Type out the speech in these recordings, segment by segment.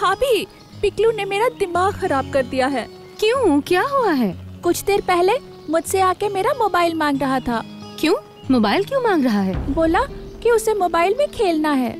भाभी, पिकलू ने मेरा दिमाग खराब कर दिया है। क्यों, क्या हुआ है? कुछ देर पहले मुझसे आके मेरा मोबाइल मांग रहा था। क्यों? मोबाइल क्यों मांग रहा है? बोला कि उसे मोबाइल में खेलना है।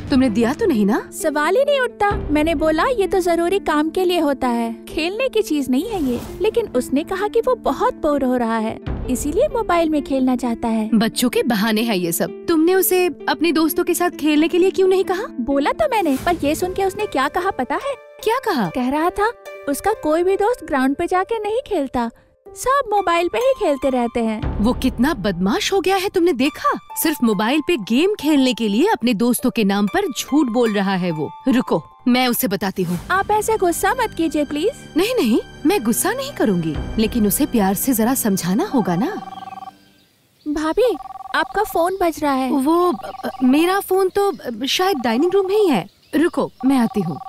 तुमने दिया तो नहीं ना? सवाल ही नहीं उठता। मैंने बोला ये तो जरूरी काम के लिए होता है, खेलने की चीज नहीं है ये। लेकिन उसने कहा कि वो बहुत बोर हो रहा है, इसीलिए मोबाइल में खेलना चाहता है। बच्चों के बहाने हैं ये सब। तुमने उसे अपने दोस्तों के साथ खेलने के लिए क्यों नहीं कहा? बोला तो मैंने, पर ये सुन के उसने क्या कहा पता है? क्या कहा? कह रहा था उसका कोई भी दोस्त ग्राउंड पे जाके नहीं खेलता, सब मोबाइल पे ही खेलते रहते हैं। वो कितना बदमाश हो गया है, तुमने देखा? सिर्फ मोबाइल पे गेम खेलने के लिए अपने दोस्तों के नाम पर झूठ बोल रहा है वो। रुको, मैं उसे बताती हूँ। आप ऐसे गुस्सा मत कीजिए प्लीज। नहीं नहीं, मैं गुस्सा नहीं करूँगी, लेकिन उसे प्यार से जरा समझाना होगा ना। भाभी, आपका फोन बज रहा है। वो मेरा फोन तो शायद डाइनिंग रूम में ही है। रुको, मैं आती हूँ।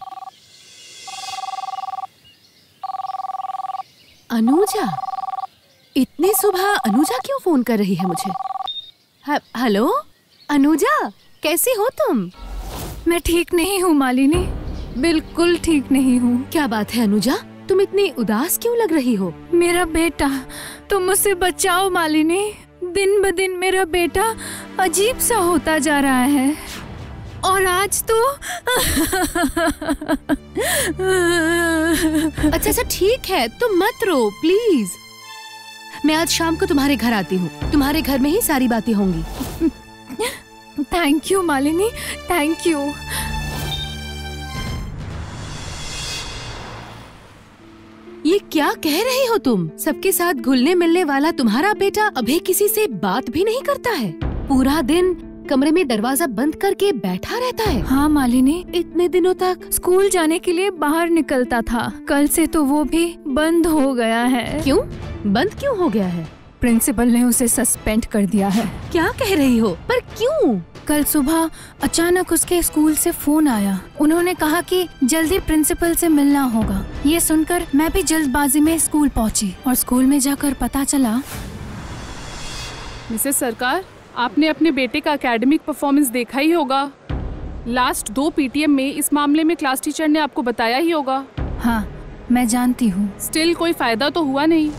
अनुजा, इतनी सुबह अनुजा क्यों फोन कर रही है मुझे? हेलो अनुजा, कैसी हो तुम? मैं ठीक नहीं हूँ मालिनी, बिल्कुल ठीक नहीं हूँ। क्या बात है अनुजा, तुम इतनी उदास क्यों लग रही हो? मेरा बेटा, तुम उसे बचाओ मालिनी। दिन ब दिन मेरा बेटा अजीब सा होता जा रहा है, और आज तो अच्छा ठीक है, तुम मत रो प्लीज। मैं आज शाम को तुम्हारे घर आती हूँ, तुम्हारे घर में ही सारी बातें होंगी। Thank you Malini, thank you. ये क्या कह रही हो तुम? सबके साथ घुलने मिलने वाला तुम्हारा बेटा अभी किसी से बात भी नहीं करता है, पूरा दिन कमरे में दरवाजा बंद करके बैठा रहता है। हाँ मालिनी, इतने दिनों तक स्कूल जाने के लिए बाहर निकलता था, कल से तो वो भी बंद हो गया है। क्यों? बंद क्यों हो गया है? प्रिंसिपल ने उसे सस्पेंड कर दिया है। क्या कह रही हो? पर क्यों? कल सुबह अचानक उसके स्कूल से फोन आया। उन्होंने कहा कि जल्दी प्रिंसिपल से मिलना होगा। ये सुनकर मैं भी जल्दबाजी में स्कूल पहुंची, और स्कूल में जाकर पता चला। मिसेस सरकार, आपने अपने बेटे का एकेडमिक परफॉर्मेंस देखा ही होगा। लास्ट 2 पीटीएम में इस मामले में क्लास टीचर ने आपको बताया ही होगा। हाँ, मैं जानती हूँ। स्टिल कोई फायदा तो हुआ नहीं,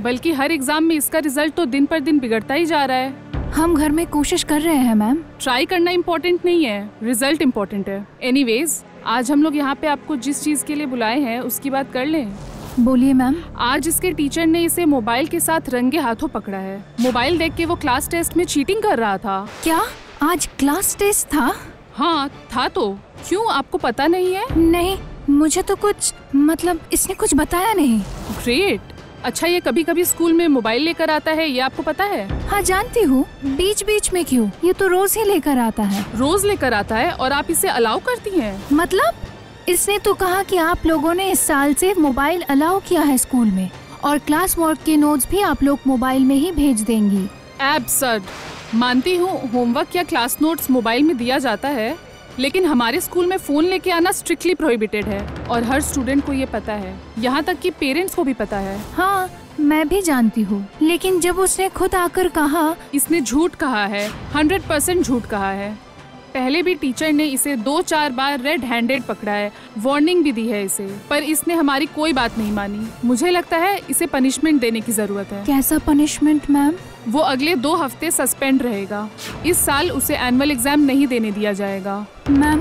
बल्कि हर एग्जाम में इसका रिजल्ट तो दिन पर दिन बिगड़ता ही जा रहा है। हम घर में कोशिश कर रहे हैं मैम। ट्राई करना इम्पोर्टेंट नहीं है, रिजल्ट इम्पोर्टेंट है। एनीवेज, आज हम लोग यहाँ पे आपको जिस चीज के लिए बुलाए हैं उसकी बात कर लें। बोलिए मैम। आज इसके टीचर ने इसे मोबाइल के साथ रंगे हाथों पकड़ा है। मोबाइल देख के वो क्लास टेस्ट में चीटिंग कर रहा था। क्या आज क्लास टेस्ट था? हाँ था तो। क्यों, आपको पता नहीं है? नहीं, मुझे तो कुछ मतलब इसने कुछ बताया नहीं। ग्रेट। अच्छा, ये कभी कभी स्कूल में मोबाइल लेकर आता है, ये आपको पता है? हाँ जानती हूँ, बीच बीच में क्यों, ये तो रोज ही लेकर आता है। रोज लेकर आता है और आप इसे अलाउ करती हैं? मतलब इसने तो कहा कि आप लोगों ने इस साल से मोबाइल अलाउ किया है स्कूल में, और क्लास वर्क के नोट्स भी आप लोग मोबाइल में ही भेज देंगी। एब्सर्ड। मानती हूँ होमवर्क या क्लास नोट्स मोबाइल में दिया जाता है, लेकिन हमारे स्कूल में फोन लेके आना स्ट्रिक्टली प्रोहिबिटेड है, और हर स्टूडेंट को ये पता है, यहाँ तक कि पेरेंट्स को भी पता है। हाँ मैं भी जानती हूँ, लेकिन जब उसने खुद आकर कहा। इसने झूठ कहा है, 100% झूठ कहा है। पहले भी टीचर ने इसे 2-4 बार रेड हैंडेड पकड़ा है, वार्निंग भी दी है इसे, पर इसने हमारी कोई बात नहीं मानी। मुझे लगता है इसे पनिशमेंट देने की जरूरत है। कैसा पनिशमेंट मैम? वो अगले 2 हफ्ते सस्पेंड रहेगा। इस साल उसे एनुअल एग्जाम नहीं देने दिया जाएगा। मैम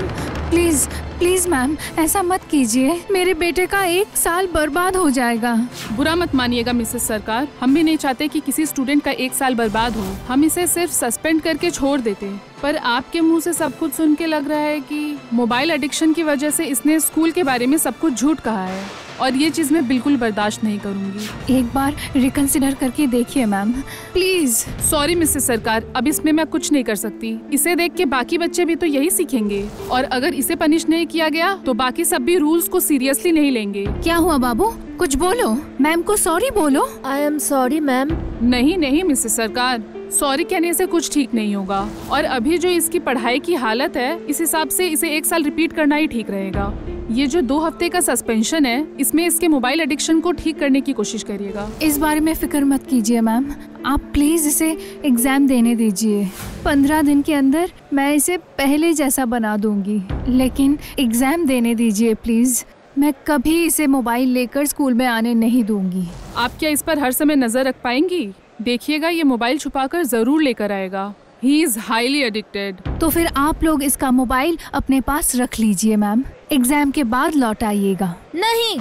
प्लीज प्लीज मैम, ऐसा मत कीजिए, मेरे बेटे का 1 साल बर्बाद हो जाएगा। बुरा मत मानिएगा मिसेस सरकार, हम भी नहीं चाहते कि किसी स्टूडेंट का 1 साल बर्बाद हो। हम इसे सिर्फ सस्पेंड करके छोड़ देते, पर आपके मुंह से सब कुछ सुन के लग रहा है कि मोबाइल एडिक्शन की वजह से इसने स्कूल के बारे में सब कुछ झूठ कहा है, और ये चीज मैं बिल्कुल बर्दाश्त नहीं करूंगी। एक बार रिकंसिडर करके देखिए ma'am, please. Sorry Mrs Sarkar, अब इसमें मैं कुछ नहीं कर सकती। इसे देख के बाकी बच्चे भी तो यही सीखेंगे, और अगर इसे पनिश नहीं किया गया तो बाकी सब भी रूल्स को सीरियसली नहीं लेंगे। क्या हुआ बाबू, कुछ बोलो, मैम को सॉरी बोलो। आई एम सॉरी मैम। नहीं मिसेस सरकार, सॉरी कहने से कुछ ठीक नहीं होगा, और अभी जो इसकी पढ़ाई की हालत है, इस हिसाब से इसे 1 साल रिपीट करना ही ठीक रहेगा। ये जो 2 हफ्ते का सस्पेंशन है, इसमें इसके मोबाइल एडिक्शन को ठीक करने की कोशिश करिएगा। इस बारे में फिक्र मत कीजिए मैम, आप प्लीज इसे एग्जाम देने दीजिए। 15 दिन के अंदर मैं इसे पहले जैसा बना दूंगी, लेकिन एग्जाम देने दीजिए प्लीज। मैं कभी इसे मोबाइल लेकर स्कूल में आने नहीं दूंगी। आप क्या इस पर हर समय नजर रख पाएंगी? देखिएगा ये मोबाइल छुपाकर जरूर लेकर आएगा। He is highly addicted। तो फिर आप लोग इसका मोबाइल अपने पास रख लीजिए मैम, एग्जाम के बाद लौट आइएगा। नहीं,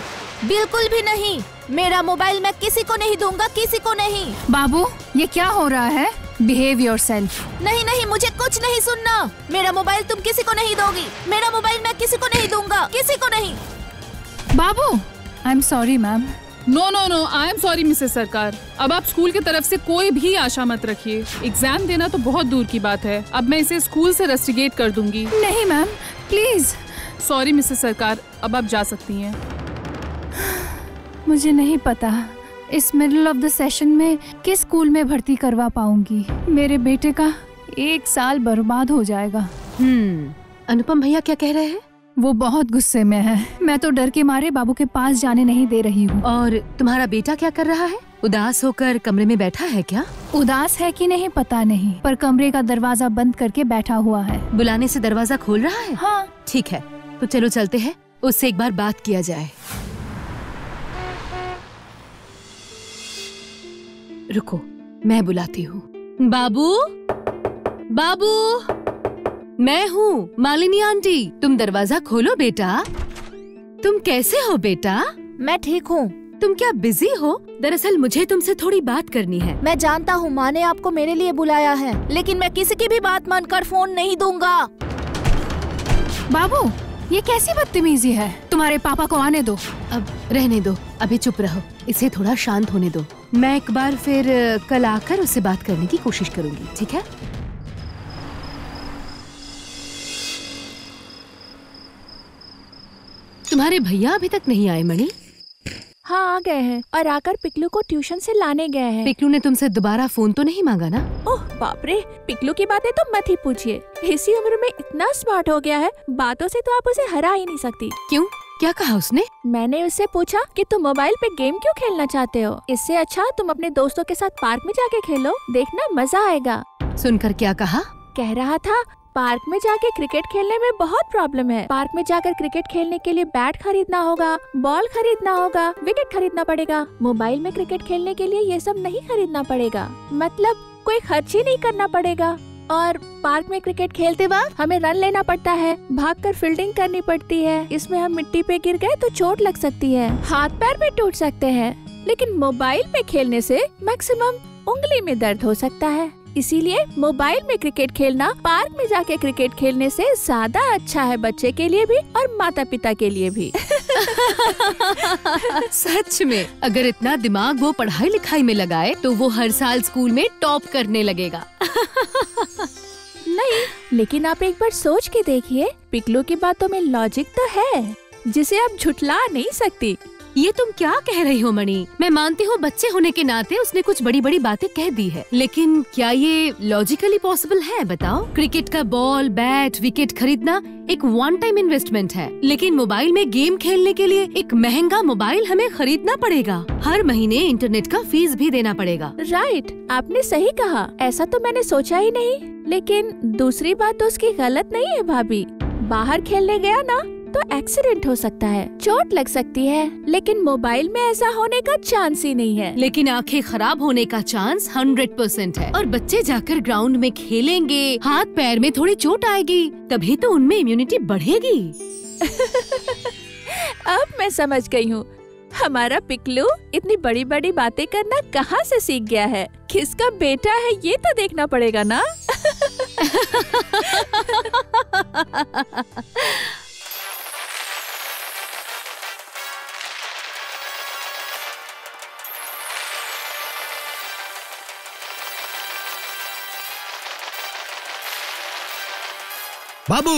बिल्कुल भी नहीं। मेरा मोबाइल मैं किसी को नहीं दूंगा, किसी को नहीं। बाबू, ये क्या हो रहा है? Behave yourself. नहीं नहीं, मुझे कुछ नहीं सुनना। मेरा मोबाइल तुम किसी को नहीं दोगी। मेरा मोबाइल मैं किसी को नहीं दूंगा, किसी को नहीं। बाबू, I am sorry ma'am. No no no, I am sorry Mrs Sarkar. अब आप स्कूल की तरफ से कोई भी आशा मत रखिए। एग्जाम देना तो बहुत दूर की बात है। अब मैं इसे स्कूल से रस्टिकेट कर दूंगी। नहीं ma'am, please. Sorry Mrs Sarkar, अब आप जा सकती हैं। मुझे नहीं पता इस मिडिल ऑफ द सेशन में किस स्कूल में भर्ती करवा पाऊंगी। मेरे बेटे का 1 साल बर्बाद हो जाएगा। अनुपम भैया क्या कह रहे हैं? वो बहुत गुस्से में है। मैं तो डर के मारे बाबू के पास जाने नहीं दे रही हूँ। और तुम्हारा बेटा क्या कर रहा है? उदास होकर कमरे में बैठा है क्या? उदास है कि नहीं पता नहीं, पर कमरे का दरवाजा बंद करके बैठा हुआ है। बुलाने से दरवाजा खोल रहा है? हाँ। ठीक है, तो चलो चलते हैं, उससे एक बार बात किया जाए। रुको, मैं बुलाती हूँ। बाबू, बाबू, मैं हूँ मालिनी आंटी। तुम दरवाजा खोलो बेटा। तुम कैसे हो बेटा? मैं ठीक हूँ। तुम क्या बिजी हो? दरअसल मुझे तुमसे थोड़ी बात करनी है। मैं जानता हूँ माँ ने आपको मेरे लिए बुलाया है, लेकिन मैं किसी की भी बात मानकर फोन नहीं दूंगा। बाबू, ये कैसी बदतमीजी है? तुम्हारे पापा को आने दो। अब रहने दो, अभी चुप रहो, इसे थोड़ा शांत होने दो। मैं एक बार फिर कल आकर उससे बात करने की कोशिश करूंगी, ठीक है? तुम्हारे भैया अभी तक नहीं आए मणि? हाँ, आ गए हैं और आकर पिकलू को ट्यूशन से लाने गए हैं। पिकलू ने तुमसे दोबारा फोन तो नहीं मांगा ना? ओह बाप रे, पिकलू की बातें तो मत ही पूछिए। इसी उम्र में इतना स्मार्ट हो गया है, बातों से तो आप उसे हरा ही नहीं सकती। क्यों, क्या कहा उसने? मैंने उससे पूछा कि तुम मोबाइल पे गेम क्यों खेलना चाहते हो? इससे अच्छा तुम अपने दोस्तों के साथ पार्क में जाके खेलो, देखना मजा आएगा। सुनकर क्या कहा? कह रहा था पार्क में जाके क्रिकेट खेलने में बहुत प्रॉब्लम है। पार्क में जाकर क्रिकेट खेलने के लिए बैट खरीदना होगा, बॉल खरीदना होगा, विकेट खरीदना पड़ेगा। मोबाइल में क्रिकेट खेलने के लिए ये सब नहीं खरीदना पड़ेगा, मतलब कोई खर्च ही नहीं करना पड़ेगा। और पार्क में क्रिकेट खेलते वक्त हमें रन लेना पड़ता है, भागकर फील्डिंग करनी पड़ती है। इसमें हम मिट्टी पे गिर गए तो चोट लग सकती है, हाथ पैर भी टूट सकते हैं। लेकिन मोबाइल में खेलने से मैक्सिमम उंगली में दर्द हो सकता है। इसीलिए मोबाइल में क्रिकेट खेलना पार्क में जाके क्रिकेट खेलने से ज्यादा अच्छा है, बच्चे के लिए भी और माता पिता के लिए भी। सच में, अगर इतना दिमाग वो पढ़ाई लिखाई में लगाए तो वो हर साल स्कूल में टॉप करने लगेगा। नहीं, लेकिन आप एक बार सोच के देखिए, पिकलू की बातों में लॉजिक तो है जिसे आप झुठला नहीं सकती। ये तुम क्या कह रही हो मणि? मैं मानती हूँ बच्चे होने के नाते उसने कुछ बड़ी बड़ी बातें कह दी है, लेकिन क्या ये लॉजिकली पॉसिबल है बताओ? क्रिकेट का बॉल, बैट, विकेट खरीदना एक वन टाइम इन्वेस्टमेंट है, लेकिन मोबाइल में गेम खेलने के लिए एक महंगा मोबाइल हमें खरीदना पड़ेगा। हर महीने इंटरनेट का फीस भी देना पड़ेगा। राइट, आपने सही कहा। ऐसा तो मैंने सोचा ही नहीं। लेकिन दूसरी बात तो उसकी गलत नहीं है भाभी। बाहर खेलने गया ना तो एक्सीडेंट हो सकता है, चोट लग सकती है, लेकिन मोबाइल में ऐसा होने का चांस ही नहीं है। लेकिन आंखें खराब होने का चांस 100% है। और बच्चे जाकर ग्राउंड में खेलेंगे, हाथ पैर में थोड़ी चोट आएगी, तभी तो उनमें इम्यूनिटी बढ़ेगी। अब मैं समझ गई हूँ, हमारा पिकलू इतनी बड़ी बड़ी बातें करना कहाँ से सीख गया है। किसका बेटा है ये तो देखना पड़ेगा ना। बाबू,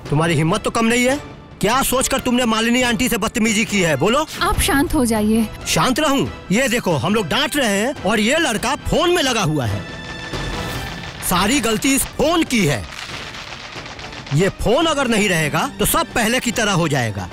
तुम्हारी हिम्मत तो कम नहीं है? क्या सोचकर तुमने मालिनी आंटी से बदतमीजी की है? बोलो। आप शांत हो जाइए। शांत रहूं? ये देखो, हम लोग डांट रहे हैं और ये लड़का फोन में लगा हुआ है। सारी गलती इस फोन की है। ये फोन अगर नहीं रहेगा तो सब पहले की तरह हो जाएगा।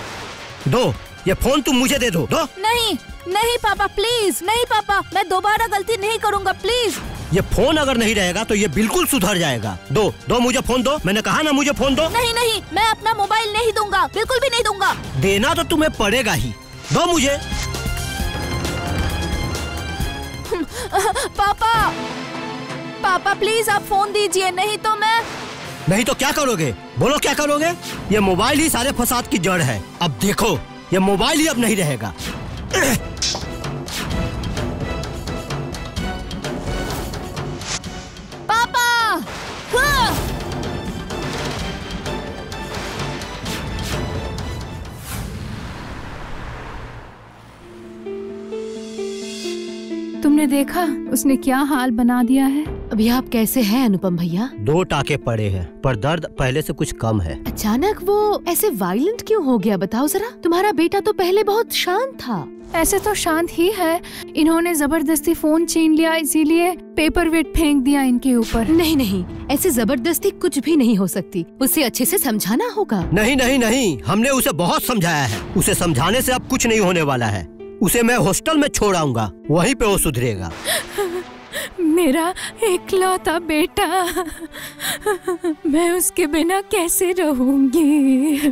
दो, ये फोन तुम मुझे दे दो। दो। नहीं नहीं पापा, प्लीज नहीं पापा, मैं दोबारा गलती नहीं करूँगा, प्लीज। ये फोन अगर नहीं रहेगा तो ये बिल्कुल सुधर जाएगा। दो मुझे फोन दो, मैंने कहा ना मुझे फोन दो। नहीं नहीं, मैं अपना मोबाइल नहीं दूंगा, बिल्कुल भी नहीं दूंगा। देना तो तुम्हें पड़ेगा ही, दो मुझे। पापा प्लीज आप फोन दीजिए, नहीं तो मैं। नहीं तो क्या करोगे? बोलो क्या करोगे? ये मोबाइल ही सारे फसाद की जड़ है। अब देखो ये मोबाइल ही अब नहीं रहेगा। पापा हाँ। तुमने देखा उसने क्या हाल बना दिया है। अभी आप कैसे हैं अनुपम भैया? 2 टाके पड़े हैं पर दर्द पहले से कुछ कम है। अचानक वो ऐसे वायलेंट क्यों हो गया, बताओ जरा। तुम्हारा बेटा तो पहले बहुत शांत था। ऐसे तो शांत ही है, इन्होंने जबरदस्ती फोन छीन लिया, इसीलिए पेपर वेट फेंक दिया इनके ऊपर। नहीं नहीं, ऐसे जबरदस्ती कुछ भी नहीं हो सकती, उसे अच्छे से समझाना होगा। नहीं नहीं नहीं, हमने उसे बहुत समझाया है। उसे समझाने से अब कुछ नहीं होने वाला है। उसे मैं हॉस्टल में छोड़ आऊंगा, वहीं पे वो सुधरेगा। मेरा इकलौता बेटा, मैं उसके बिना कैसे रहूंगी।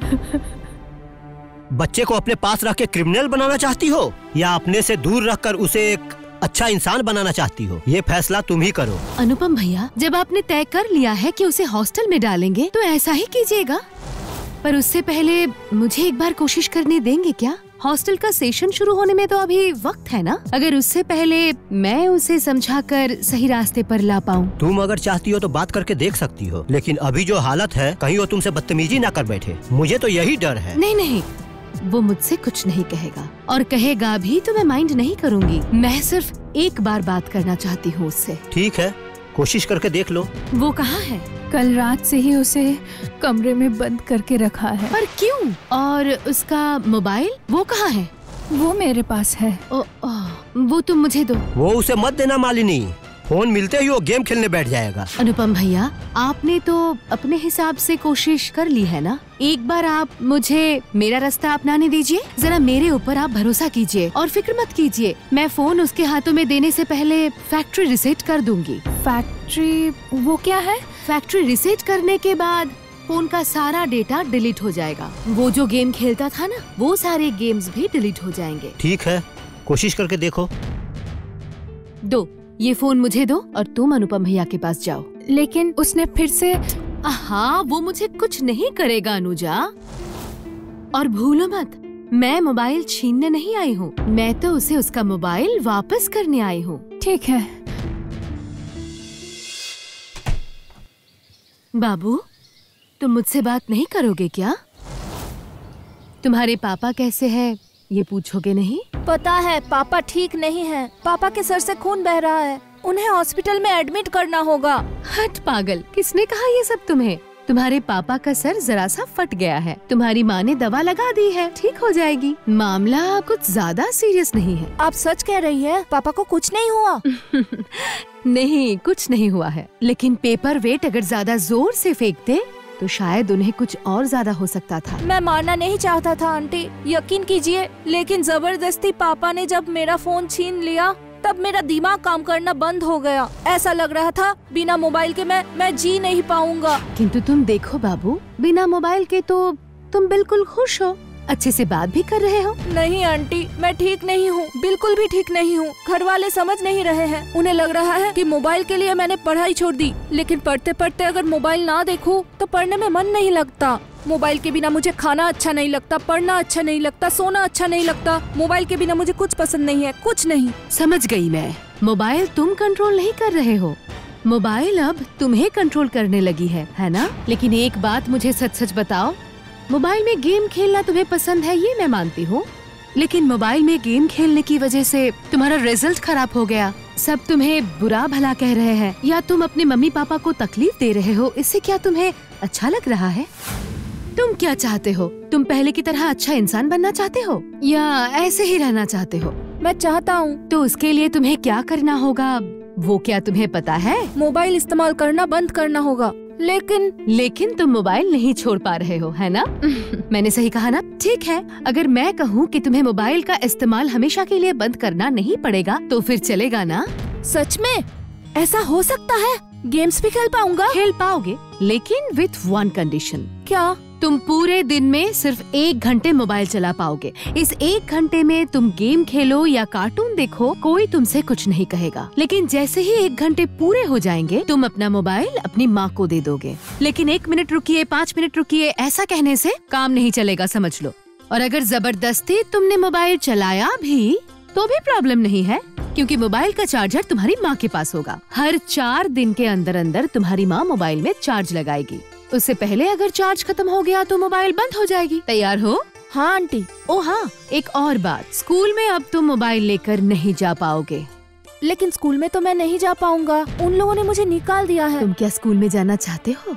बच्चे को अपने पास रख के क्रिमिनल बनाना चाहती हो या अपने से दूर रखकर उसे एक अच्छा इंसान बनाना चाहती हो? ये फैसला तुम ही करो। अनुपम भैया, जब आपने तय कर लिया है कि उसे हॉस्टल में डालेंगे तो ऐसा ही कीजिएगा, पर उससे पहले मुझे एक बार कोशिश करने देंगे क्या? हॉस्टल का सेशन शुरू होने में तो अभी वक्त है ना। अगर उससे पहले मैं उसे समझाकर सही रास्ते पर ला पाऊँ। तुम अगर चाहती हो तो बात करके देख सकती हो, लेकिन अभी जो हालत है कहीं वो तुमसे बदतमीजी ना कर बैठे। मुझे तो यही डर है। नहीं नहीं, वो मुझसे कुछ नहीं कहेगा, और कहेगा भी तो मैं माइंड नहीं करूँगी। मैं सिर्फ एक बार बात करना चाहती हूँ उससे। ठीक है, कोशिश करके देख लो। वो कहाँ है? कल रात से ही उसे कमरे में बंद करके रखा है। पर क्यों? और उसका मोबाइल वो कहाँ है? वो मेरे पास है। वो तुम मुझे दो। वो उसे मत देना मालिनी, फोन मिलते ही वो गेम खेलने बैठ जाएगा। अनुपम भैया, आपने तो अपने हिसाब से कोशिश कर ली है ना। एक बार आप मुझे मेरा रास्ता अपनाने दीजिए, जरा मेरे ऊपर आप भरोसा कीजिए और फिक्र मत कीजिए। मैं फोन उसके हाथों में देने से पहले फैक्ट्री रिसेट कर दूंगी। फैक्ट्री? वो क्या है? फैक्ट्री रिसेट करने के बाद फोन का सारा डेटा डिलीट हो जाएगा। वो जो गेम खेलता था ना, वो सारे गेम्स भी डिलीट हो जाएंगे। ठीक है, कोशिश करके देखो। दो, ये फोन मुझे दो और तुम अनुपम भैया के पास जाओ। लेकिन उसने फिर से। हाँ, वो मुझे कुछ नहीं करेगा अनुजा। और भूलो मत, मैं मोबाइल छीनने नहीं आई हूँ, मैं तो उसे उसका मोबाइल वापस करने आई हूँ। ठीक है। बाबू, तुम मुझसे बात नहीं करोगे क्या? तुम्हारे पापा कैसे हैं, ये पूछोगे नहीं? पता है पापा ठीक नहीं है। पापा के सर से खून बह रहा है, उन्हें हॉस्पिटल में एडमिट करना होगा। हट पागल, किसने कहा ये सब तुम्हें? तुम्हारे पापा का सर जरा सा फट गया है, तुम्हारी माँ ने दवा लगा दी है, ठीक हो जाएगी। मामला कुछ ज्यादा सीरियस नहीं है। आप सच कह रही है? पापा को कुछ नहीं हुआ? नहीं, कुछ नहीं हुआ है, लेकिन पेपर वेट अगर ज्यादा जोर से फेंकते तो शायद उन्हें कुछ और ज्यादा हो सकता था। मैं मारना नहीं चाहता था आंटी, यकीन कीजिए, लेकिन जबरदस्ती पापा ने जब मेरा फोन छीन लिया तब मेरा दिमाग काम करना बंद हो गया। ऐसा लग रहा था बिना मोबाइल के मैं जी नहीं पाऊंगा। किंतु तुम देखो बाबू, बिना मोबाइल के तो तुम बिल्कुल खुश हो, अच्छे से बात भी कर रहे हो। नहीं आंटी, मैं ठीक नहीं हूँ, बिल्कुल भी ठीक नहीं हूँ। घर वाले समझ नहीं रहे हैं, उन्हें लग रहा है कि मोबाइल के लिए मैंने पढ़ाई छोड़ दी, लेकिन पढ़ते पढ़ते अगर मोबाइल ना देखूं तो पढ़ने में मन नहीं लगता। मोबाइल के बिना मुझे खाना अच्छा नहीं लगता, पढ़ना अच्छा नहीं लगता, सोना अच्छा नहीं लगता। मोबाइल के बिना मुझे कुछ पसंद नहीं है, कुछ नहीं। समझ गई मैं, मोबाइल तुम कंट्रोल नहीं कर रहे हो, मोबाइल अब तुम्हें कंट्रोल करने लगी है ना? लेकिन एक बात मुझे सच सच बताओ, मोबाइल में गेम खेलना तुम्हें पसंद है ये मैं मानती हूँ, लेकिन मोबाइल में गेम खेलने की वजह से तुम्हारा रिजल्ट खराब हो गया, सब तुम्हें बुरा भला कह रहे हैं, या तुम अपने मम्मी पापा को तकलीफ दे रहे हो, इससे क्या तुम्हें अच्छा लग रहा है? तुम क्या चाहते हो? तुम पहले की तरह अच्छा इंसान बनना चाहते हो या ऐसे ही रहना चाहते हो? मैं चाहता हूँ। तो उसके लिए तुम्हें क्या करना होगा, वो क्या तुम्हें पता है? मोबाइल इस्तेमाल करना बंद करना होगा। लेकिन तुम मोबाइल नहीं छोड़ पा रहे हो, है ना? मैंने सही कहा ना? ठीक है, अगर मैं कहूँ कि तुम्हें मोबाइल का इस्तेमाल हमेशा के लिए बंद करना नहीं पड़ेगा तो फिर चलेगा ना? सच में? ऐसा हो सकता है? गेम्स भी खेल पाऊंगा? खेल पाओगे, लेकिन विथ वन कंडीशन। क्या? तुम पूरे दिन में सिर्फ 1 घंटे मोबाइल चला पाओगे। इस 1 घंटे में तुम गेम खेलो या कार्टून देखो, कोई तुमसे कुछ नहीं कहेगा। लेकिन जैसे ही 1 घंटे पूरे हो जाएंगे, तुम अपना मोबाइल अपनी माँ को दे दोगे। लेकिन 1 मिनट रुकिए, 5 मिनट रुकिए, ऐसा कहने से काम नहीं चलेगा, समझ लो। और अगर जबरदस्ती तुमने मोबाइल चलाया भी तो भी प्रॉब्लम नहीं है, क्योंकि मोबाइल का चार्जर तुम्हारी माँ के पास होगा। हर 4 दिन के अंदर अंदर तुम्हारी माँ मोबाइल में चार्ज लगाएगी। उससे पहले अगर चार्ज खत्म हो गया तो मोबाइल बंद हो जाएगी। तैयार हो? हाँ आंटी। ओ हाँ, एक और बात, स्कूल में अब तुम मोबाइल लेकर नहीं जा पाओगे। लेकिन स्कूल में तो मैं नहीं जा पाऊंगा, उन लोगों ने मुझे निकाल दिया है। तुम क्या स्कूल में जाना चाहते हो?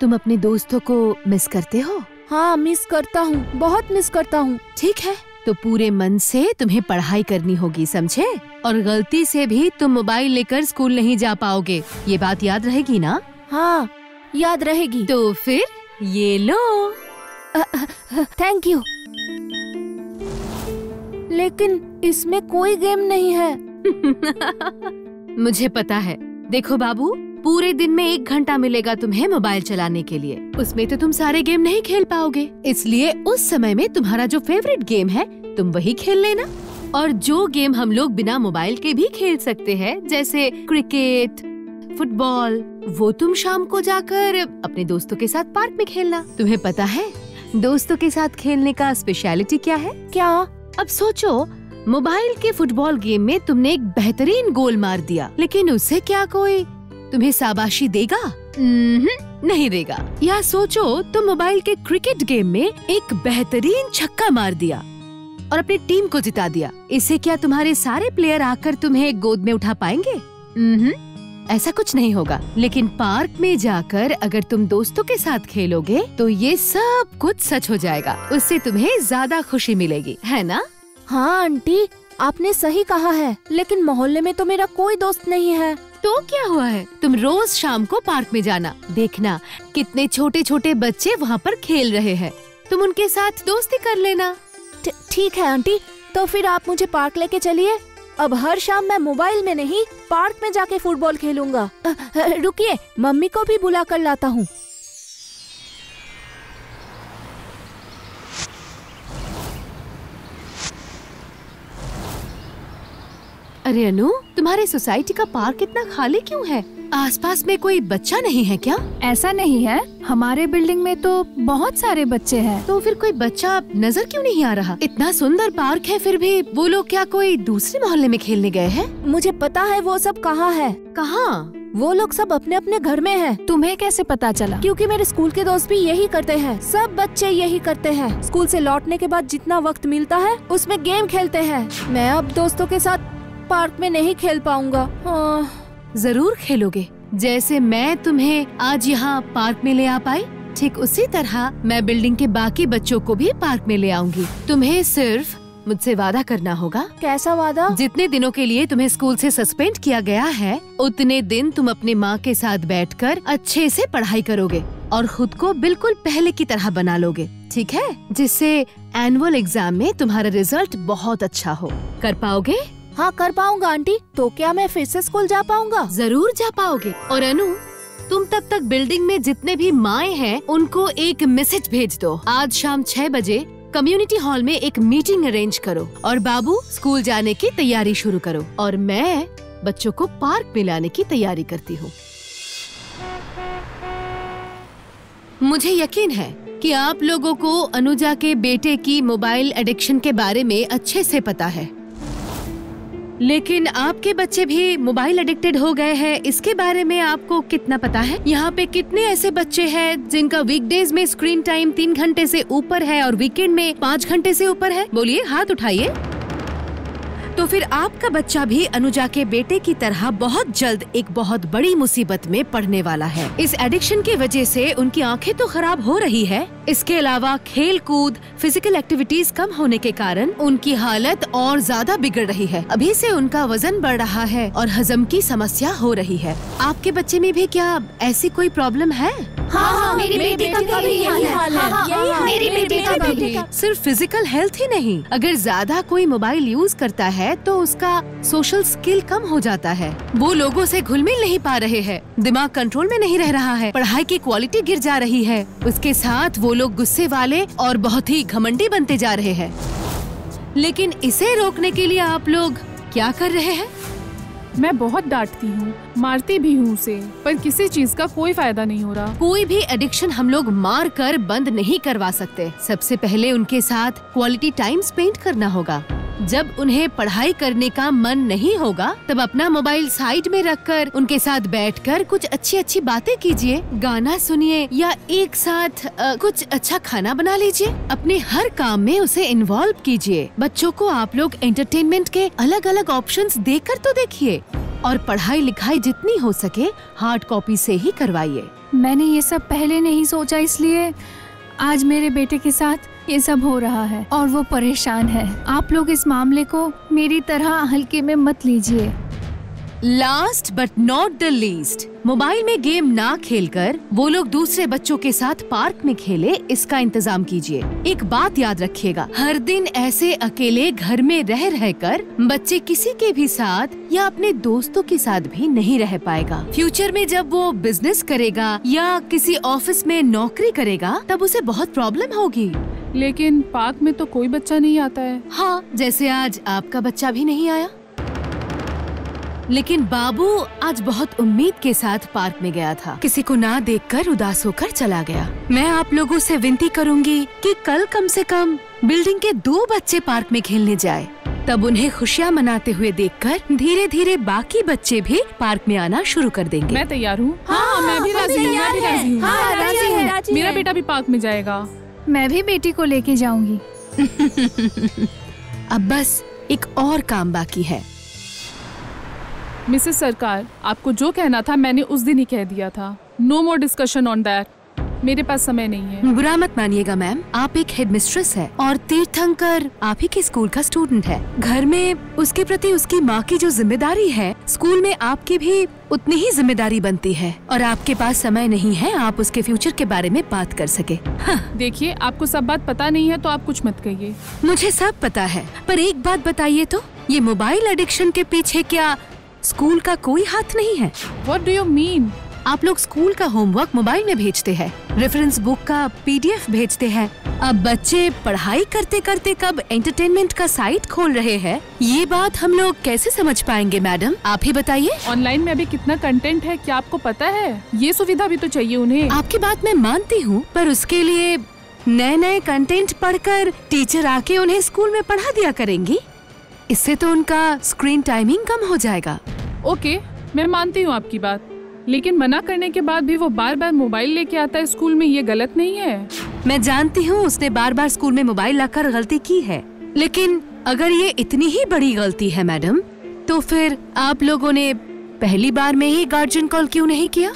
तुम अपने दोस्तों को मिस करते हो? हाँ, मिस करता हूँ, बहुत मिस करता हूँ। ठीक है, तो पूरे मन से तुम्हें पढ़ाई करनी होगी, समझे? और गलती से भी तुम मोबाइल लेकर स्कूल नहीं जा पाओगे, ये बात याद रहेगी ना? हाँ, याद रहेगी। तो फिर ये लो। Thank you. लेकिन इसमें कोई गेम नहीं है। मुझे पता है। देखो बाबू, पूरे दिन में 1 घंटा मिलेगा तुम्हें मोबाइल चलाने के लिए। उसमें तो तुम सारे गेम नहीं खेल पाओगे, इसलिए उस समय में तुम्हारा जो फेवरेट गेम है तुम वही खेल लेना। और जो गेम हम लोग बिना मोबाइल के भी खेल सकते हैं, जैसे क्रिकेट, फुटबॉल, वो तुम शाम को जाकर अपने दोस्तों के साथ पार्क में खेलना। तुम्हें पता है दोस्तों के साथ खेलने का स्पेशलिटी क्या है? क्या? अब सोचो, मोबाइल के फुटबॉल गेम में तुमने एक बेहतरीन गोल मार दिया, लेकिन उससे क्या कोई तुम्हें शाबाशी देगा? नहीं देगा। या सोचो, तुम मोबाइल के क्रिकेट गेम में एक बेहतरीन छक्का मार दिया और अपनी टीम को जिता दिया, इससे क्या तुम्हारे सारे प्लेयर आकर तुम्हें गोद में उठा पाएंगे? ऐसा कुछ नहीं होगा। लेकिन पार्क में जाकर अगर तुम दोस्तों के साथ खेलोगे तो ये सब कुछ सच हो जाएगा। उससे तुम्हें ज्यादा खुशी मिलेगी, है ना? हाँ आंटी, आपने सही कहा है, लेकिन मोहल्ले में तो मेरा कोई दोस्त नहीं है। तो क्या हुआ है, तुम रोज शाम को पार्क में जाना, देखना कितने छोटे छोटे बच्चे वहाँ पर खेल रहे हैं, तुम उनके साथ दोस्ती कर लेना। ठीक है आंटी, तो फिर आप मुझे पार्क लेके चलिए। अब हर शाम मैं मोबाइल में नहीं, पार्क में जाके फुटबॉल खेलूंगा। रुकिए, मम्मी को भी बुला कर लाता हूँ। अरे अनु, तुम्हारे सोसाइटी का पार्क इतना खाली क्यों है? आसपास में कोई बच्चा नहीं है क्या? ऐसा नहीं है, हमारे बिल्डिंग में तो बहुत सारे बच्चे हैं। तो फिर कोई बच्चा नजर क्यों नहीं आ रहा? इतना सुंदर पार्क है, फिर भी वो लोग क्या कोई दूसरे मोहल्ले में खेलने गए हैं? मुझे पता है वो सब कहाँ है। कहाँ? वो लोग सब अपने अपने घर में हैं। तुम्हें कैसे पता चला? क्योंकि मेरे स्कूल के दोस्त भी यही करते हैं, सब बच्चे यही करते हैं। स्कूल से लौटने के बाद जितना वक्त मिलता है उसमें गेम खेलते हैं। मैं अब दोस्तों के साथ पार्क में नहीं खेल पाऊंगा। जरूर खेलोगे, जैसे मैं तुम्हें आज यहाँ पार्क में ले आ पाई, ठीक उसी तरह मैं बिल्डिंग के बाकी बच्चों को भी पार्क में ले आऊंगी। तुम्हें सिर्फ मुझसे वादा करना होगा। कैसा वादा? जितने दिनों के लिए तुम्हें स्कूल से सस्पेंड किया गया है, उतने दिन तुम अपने माँ के साथ बैठकर अच्छे से पढ़ाई करोगे और खुद को बिल्कुल पहले की तरह बना लोगे, ठीक है? जिससे एनुअल एग्जाम में तुम्हारा रिजल्ट बहुत अच्छा हो। कर पाओगे? हाँ, कर पाऊंगा आंटी। तो क्या मैं फिर से स्कूल जा पाऊंगा? जरूर जा पाओगे। और अनु, तुम तब तक बिल्डिंग में जितने भी माएँ हैं उनको एक मैसेज भेज दो। आज शाम 6 बजे कम्युनिटी हॉल में एक मीटिंग अरेंज करो और बाबू स्कूल जाने की तैयारी शुरू करो और मैं बच्चों को पार्क में लाने की तैयारी करती हूँ। मुझे यकीन है कि आप लोगों को अनुजा के बेटे की मोबाइल एडिक्शन के बारे में अच्छे से पता है, लेकिन आपके बच्चे भी मोबाइल एडिक्टेड हो गए हैं, इसके बारे में आपको कितना पता है? यहाँ पे कितने ऐसे बच्चे हैं जिनका वीकडेज में स्क्रीन टाइम 3 घंटे से ऊपर है और वीकेंड में 5 घंटे से ऊपर है? बोलिए, हाथ उठाइए। तो फिर आपका बच्चा भी अनुजा के बेटे की तरह बहुत जल्द एक बहुत बड़ी मुसीबत में पड़ने वाला है। इस एडिक्शन की वजह से उनकी आंखें तो खराब हो रही है, इसके अलावा खेल कूद, फिजिकल एक्टिविटीज कम होने के कारण उनकी हालत और ज्यादा बिगड़ रही है। अभी से उनका वजन बढ़ रहा है और हजम की समस्या हो रही है। आपके बच्चे में भी क्या ऐसी कोई प्रॉब्लम है? हाँ, मेरी बेटी का भी यही हाल है। मेरी बेटी का भी। सिर्फ फिजिकल हेल्थ ही नहीं, अगर ज्यादा कोई मोबाइल यूज करता है तो उसका सोशल स्किल कम हो जाता है। वो लोगों से घुल मिल नहीं पा रहे हैं, दिमाग कंट्रोल में नहीं रह रहा है, पढ़ाई की क्वालिटी गिर जा रही है। उसके साथ वो लोग गुस्से वाले और बहुत ही घमंडी बनते जा रहे हैं। लेकिन इसे रोकने के लिए आप लोग क्या कर रहे हैं? मैं बहुत डांटती हूँ, मारती भी हूँ उसे, पर किसी चीज का कोई फायदा नहीं हो रहा। कोई भी एडिक्शन हम लोग मार कर बंद नहीं करवा सकते। सबसे पहले उनके साथ क्वालिटी टाइम स्पेंड करना होगा। जब उन्हें पढ़ाई करने का मन नहीं होगा तब अपना मोबाइल साइड में रखकर उनके साथ बैठकर कुछ अच्छी अच्छी बातें कीजिए, गाना सुनिए या एक साथ कुछ अच्छा खाना बना लीजिए। अपने हर काम में उसे इन्वॉल्व कीजिए। बच्चों को आप लोग एंटरटेनमेंट के अलग अलग ऑप्शंस देकर तो देखिए और पढ़ाई लिखाई जितनी हो सके हार्ड कॉपी से ही करवाइए। मैंने ये सब पहले नहीं सोचा, इसलिए आज मेरे बेटे के साथ ये सब हो रहा है और वो परेशान है। आप लोग इस मामले को मेरी तरह हल्के में मत लीजिए। Last but not the least, mobile में गेम ना खेलकर वो लोग दूसरे बच्चों के साथ पार्क में खेले, इसका इंतजाम कीजिए। एक बात याद रखिएगा, हर दिन ऐसे अकेले घर में रह रहकर बच्चे किसी के भी साथ या अपने दोस्तों के साथ भी नहीं रह पाएगा। फ्यूचर में जब वो बिजनेस करेगा या किसी ऑफिस में नौकरी करेगा तब उसे बहुत प्रॉब्लम होगी। लेकिन पार्क में तो कोई बच्चा नहीं आता है। हाँ, जैसे आज आपका बच्चा भी नहीं आया। लेकिन बाबू आज बहुत उम्मीद के साथ पार्क में गया था, किसी को ना देखकर उदास होकर चला गया। मैं आप लोगों से विनती करूंगी कि कल कम से कम बिल्डिंग के 2 बच्चे पार्क में खेलने जाए, तब उन्हें खुशियाँ मनाते हुए देखकर धीरे धीरे बाकी बच्चे भी पार्क में आना शुरू कर देंगे। मैं तैयार हूँ। हाँ, मैं भी राजी हूँ। मैं भी राजी हूँ। हाँ, राजी है। मेरा बेटा भी पार्क में जाएगा। मैं भी बेटी को लेके जाऊंगी। अब बस एक और काम बाकी है। मिसेस सरकार, आपको जो कहना था मैंने उस दिन ही कह दिया था। No more discussion on that. मेरे पास समय नहीं है। बुरा मत मानिएगा मैम, आप एक हेड मिस्ट्रेस है और तीर्थंकर आप ही के स्कूल का स्टूडेंट है। घर में उसके प्रति उसकी माँ की जो जिम्मेदारी है, स्कूल में आपकी भी उतनी ही जिम्मेदारी बनती है और आपके पास समय नहीं है आप उसके फ्यूचर के बारे में बात कर सके। हाँ। देखिए, आपको सब बात पता नहीं है तो आप कुछ मत कहिए। मुझे सब पता है, पर एक बात बताइए तो, ये मोबाइल एडिक्शन के पीछे क्या स्कूल का कोई हाथ नहीं है? What do you mean? आप लोग स्कूल का होमवर्क मोबाइल में भेजते हैं, रेफरेंस बुक का PDF भेजते हैं। अब बच्चे पढ़ाई करते करते कब एंटरटेनमेंट का साइट खोल रहे हैं, ये बात हम लोग कैसे समझ पाएंगे मैडम? आप ही बताइए। ऑनलाइन में अभी कितना कंटेंट है, क्या आपको पता है? ये सुविधा भी तो चाहिए उन्हें। आपकी बात मैं मानती हूँ, पर उसके लिए नए नए कंटेंट पढ़कर टीचर आके उन्हें स्कूल में पढ़ा दिया करेंगी। इससे तो उनका स्क्रीन टाइमिंग कम हो जाएगा। ओके, मैं मानती हूँ आपकी बात, लेकिन मना करने के बाद भी वो बार बार मोबाइल लेके आता है स्कूल में, ये गलत नहीं है? मैं जानती हूँ उसने बार बार स्कूल में मोबाइल लाकर गलती की है, लेकिन अगर ये इतनी ही बड़ी गलती है मैडम, तो फिर आप लोगों ने पहली बार में ही गार्जियन कॉल क्यों नहीं किया?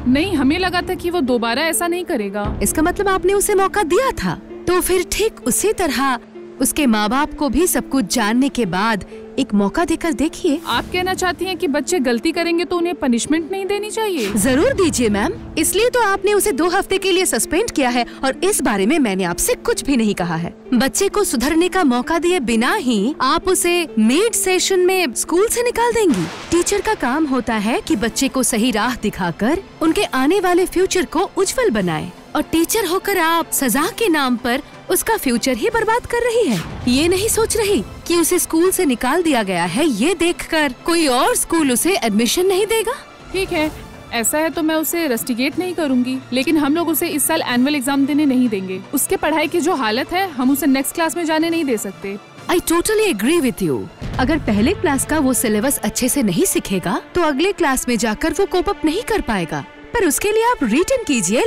नहीं, हमें लगा था कि वो दोबारा ऐसा नहीं करेगा। इसका मतलब आपने उसे मौका दिया था। तो फिर ठीक उसी तरह उसके माँ बाप को भी सब कुछ जानने के बाद एक मौका देकर देखिए। आप कहना चाहती हैं कि बच्चे गलती करेंगे तो उन्हें पनिशमेंट नहीं देनी चाहिए? जरूर दीजिए मैम, इसलिए तो आपने उसे 2 हफ्ते के लिए सस्पेंड किया है और इस बारे में मैंने आपसे कुछ भी नहीं कहा है। बच्चे को सुधरने का मौका दिए बिना ही आप उसे मिड सेशन में स्कूल से निकाल देंगी। टीचर का काम होता है कि बच्चे को सही राह दिखाकर उनके आने वाले फ्यूचर को उज्जवल बनाए, और टीचर होकर आप सजा के नाम पर उसका फ्यूचर ही बर्बाद कर रही है। ये नहीं सोच रही कि उसे स्कूल से निकाल दिया गया है, ये देखकर कोई और स्कूल उसे एडमिशन नहीं देगा। ठीक है, ऐसा है तो मैं उसे रस्टिकेट नहीं करूंगी, लेकिन हम लोग उसे इस साल एनुअल एग्जाम देने नहीं देंगे। उसके पढ़ाई की जो हालत है, हम उसे नेक्स्ट क्लास में जाने नहीं दे सकते। I totally agree with you. अगर पहले क्लास का वो सिलेबस अच्छे से नहीं सीखेगा तो अगले क्लास में जाकर वो कोप अप नहीं कर पाएगा। पर उसके लिए आप रिटन कीजिए।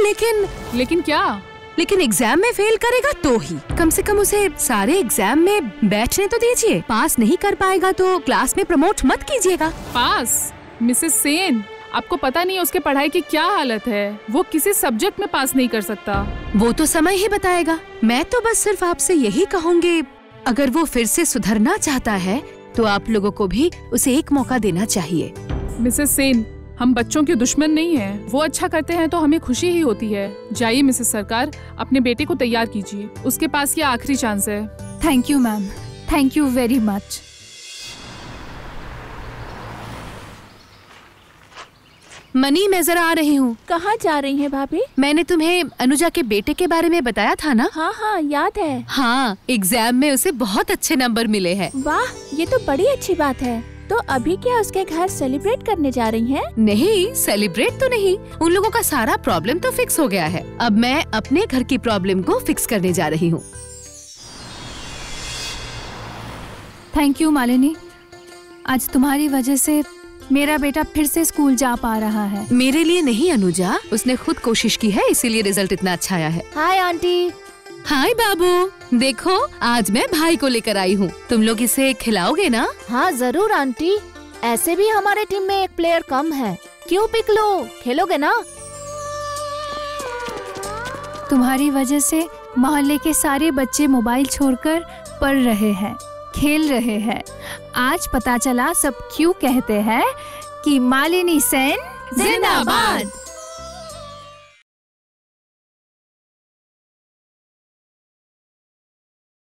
लेकिन क्या? लेकिन एग्जाम में फेल करेगा तो ही कम से कम उसे सारे एग्जाम में बैठने तो दीजिए। पास नहीं कर पाएगा तो क्लास में प्रमोट मत कीजिएगा। पास? मिसेस सेन, आपको पता नहीं है उसके पढ़ाई की क्या हालत है। वो किसी सब्जेक्ट में पास नहीं कर सकता। वो तो समय ही बताएगा। मैं तो बस सिर्फ आपसे यही कहूँगी, अगर वो फिर से सुधरना चाहता है तो आप लोगों को भी उसे एक मौका देना चाहिए। मिसेस सेन, हम बच्चों के दुश्मन नहीं हैं। वो अच्छा करते हैं तो हमें खुशी ही होती है। जाइए मिसेस सरकार, अपने बेटे को तैयार कीजिए, उसके पास ये आखिरी चांस है। Thank you ma'am, thank you very much. Money, मैं जरा आ रही हूँ। कहाँ जा रही हैं भाभी? मैंने तुम्हें अनुजा के बेटे के बारे में बताया था ना? हाँ हाँ याद है। हाँ, एग्जाम में उसे बहुत अच्छे नंबर मिले हैं। वाह, ये तो बड़ी अच्छी बात है। तो अभी क्या उसके घर सेलिब्रेट करने जा रही हैं? नहीं, सेलिब्रेट तो नहीं, उन लोगों का सारा प्रॉब्लम तो फिक्स हो गया है। अब मैं अपने घर की प्रॉब्लम को फिक्स करने जा रही हूँ। थैंक यू मालिनी, आज तुम्हारी वजह से मेरा बेटा फिर से स्कूल जा पा रहा है। मेरे लिए नहीं अनुजा, उसने खुद कोशिश की है, इसीलिए रिजल्ट इतना अच्छा आया है। Hi aunty. हाय बाबू, देखो आज मैं भाई को लेकर आई हूँ, तुम लोग इसे खिलाओगे ना? हाँ जरूर आंटी, ऐसे भी हमारे टीम में एक प्लेयर कम है। क्यों पिकलो, खेलोगे ना? तुम्हारी वजह से मोहल्ले के सारे बच्चे मोबाइल छोड़कर पढ़ रहे हैं, खेल रहे हैं। आज पता चला सब क्यों कहते हैं कि मालिनी सेन जिंदाबाद।